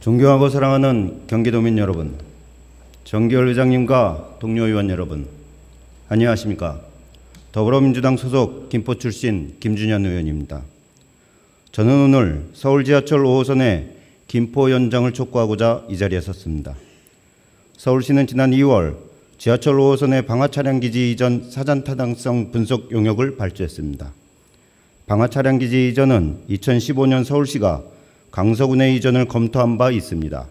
존경하고 사랑하는 경기도민 여러분, 정기열 의장님과 동료 의원 여러분, 안녕하십니까. 더불어민주당 소속 김포 출신 김준현 의원입니다. 저는 오늘 서울 지하철 5호선의 김포 연장을 촉구하고자 이 자리에 섰습니다. 서울시는 지난 2월 지하철 5호선의 방화 차량 기지 이전 사전 타당성 분석 용역을 발주했습니다. 방화 차량 기지 이전은 2015년 서울시가 강서군의 이전을 검토한 바 있습니다.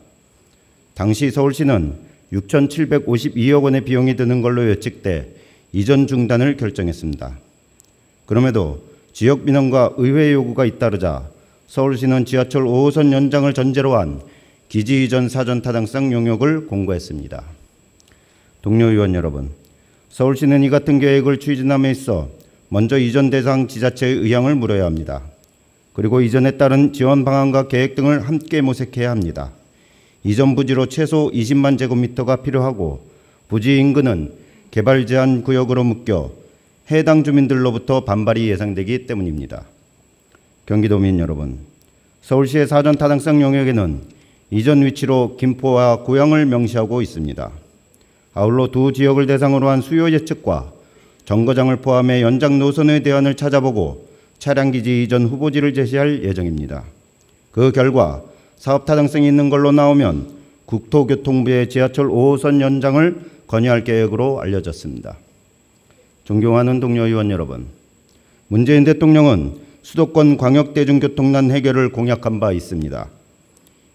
당시 서울시는 6,752억 원의 비용이 드는 걸로 예측돼 이전 중단을 결정했습니다. 그럼에도 지역 민원과 의회 요구가 잇따르자 서울시는 지하철 5호선 연장을 전제로 한 기지 이전 사전 타당성 용역을 공고했습니다. 동료 의원 여러분, 서울시는 이 같은 계획을 추진함에 있어 먼저 이전 대상 지자체의 의향을 물어야 합니다. 그리고 이전에 따른 지원 방안과 계획 등을 함께 모색해야 합니다. 이전 부지로 최소 20만 제곱미터가 필요하고 부지 인근은 개발 제한 구역으로 묶여 해당 주민들로부터 반발이 예상되기 때문입니다. 경기도민 여러분, 서울시의 사전 타당성 용역에는 이전 위치로 김포와 고양을 명시하고 있습니다. 아울러 두 지역을 대상으로 한 수요 예측과 정거장을 포함해 연장 노선의 대안을 찾아보고 차량기지 이전 후보지를 제시할 예정입니다. 그 결과 사업 타당성이 있는 걸로 나오면 국토교통부의 지하철 5호선 연장을 건의할 계획으로 알려졌습니다. 존경하는 동료 의원 여러분, 문재인 대통령은 수도권 광역대중교통난 해결을 공약한 바 있습니다.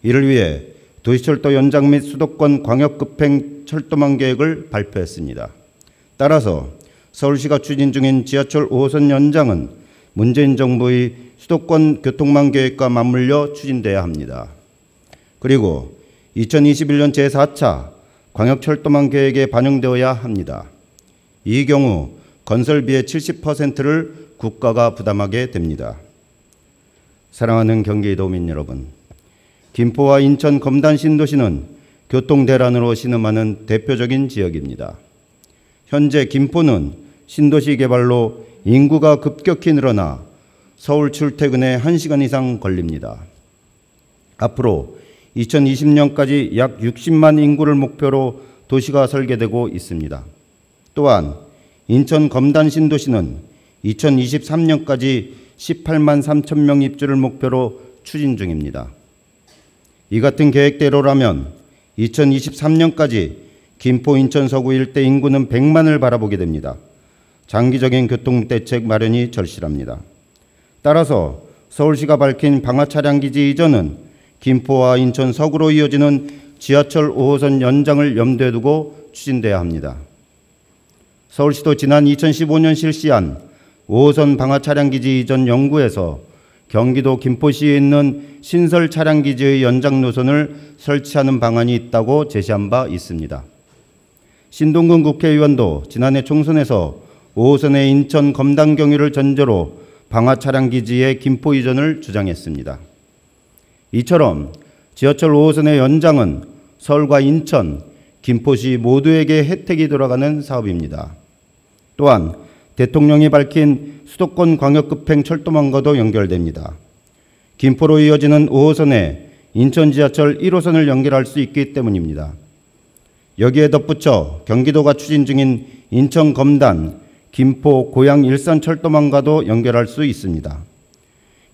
이를 위해 도시철도 연장 및 수도권 광역급행 철도망 계획을 발표했습니다. 따라서 서울시가 추진 중인 지하철 5호선 연장은 문재인 정부의 수도권 교통망 계획과 맞물려 추진돼야 합니다. 그리고 2021년 제4차 광역철도망 계획에 반영되어야 합니다. 이 경우 건설비의 70%를 국가가 부담하게 됩니다. 사랑하는 경기도민 여러분, 김포와 인천 검단 신도시는 교통대란으로 신음하는 대표적인 지역입니다. 현재 김포는 신도시 개발로 인구가 급격히 늘어나 서울 출퇴근에 1시간 이상 걸립니다. 앞으로 2020년까지 약 60만 인구를 목표로 도시가 설계되고 있습니다. 또한 인천 검단 신도시는 2023년까지 18만 3천 명 입주를 목표로 추진 중입니다. 이 같은 계획대로라면 2023년까지 김포 인천 서구 일대 인구는 100만을 바라보게 됩니다. 장기적인 교통대책 마련이 절실합니다. 따라서 서울시가 밝힌 방화 차량기지 이전은 김포와 인천 서구로 이어지는 지하철 5호선 연장을 염두에 두고 추진돼야 합니다. 서울시도 지난 2015년 실시한 5호선 방화 차량기지 이전 연구에서 경기도 김포시에 있는 신설 차량기지의 연장 노선을 설치하는 방안이 있다고 제시한 바 있습니다. 신동근 국회의원도 지난해 총선에서 5호선의 인천 검단 경유를 전제로 방화 차량기지의 김포 이전을 주장했습니다. 이처럼 지하철 5호선의 연장은 서울과 인천, 김포시 모두에게 혜택이 돌아가는 사업입니다. 또한 대통령이 밝힌 수도권 광역급행 철도망과도 연결됩니다. 김포로 이어지는 5호선에 인천 지하철 1호선을 연결할 수 있기 때문입니다. 여기에 덧붙여 경기도가 추진 중인 인천 검단, 김포, 고양, 일산 철도망과도 연결할 수 있습니다.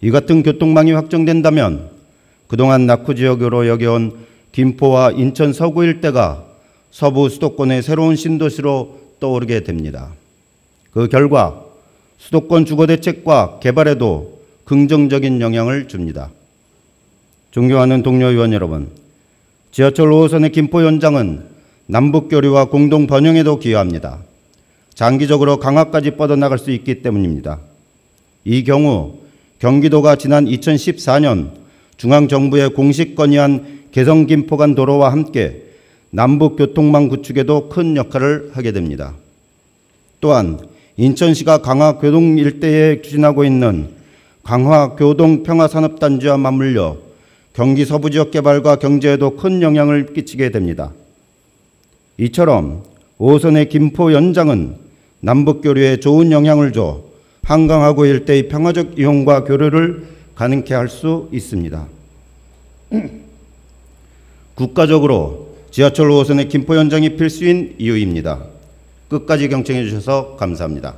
이 같은 교통망이 확정된다면 그동안 낙후 지역으로 여겨온 김포와 인천 서구 일대가 서부 수도권의 새로운 신도시로 떠오르게 됩니다. 그 결과 수도권 주거대책과 개발에도 긍정적인 영향을 줍니다. 존경하는 동료 의원 여러분, 지하철 5호선의 김포 연장은 남북교류와 공동 번영에도 기여합니다. 장기적으로 강화까지 뻗어나갈 수 있기 때문입니다. 이 경우 경기도가 지난 2014년 중앙정부에 공식 건의한 개성 김포 간 도로와 함께 남북 교통망 구축에도 큰 역할을 하게 됩니다. 또한 인천시가 강화 교동 일대에 추진하고 있는 강화 교동 평화산업단지와 맞물려 경기 서부 지역 개발과 경제에도 큰 영향을 끼치게 됩니다. 이처럼 5호선의 김포 연장은 남북교류에 좋은 영향을 줘 한강하구 일대의 평화적 이용과 교류를 가능케 할 수 있습니다. 국가적으로 지하철 5호선의 김포 현장이 필수인 이유입니다. 끝까지 경청해 주셔서 감사합니다.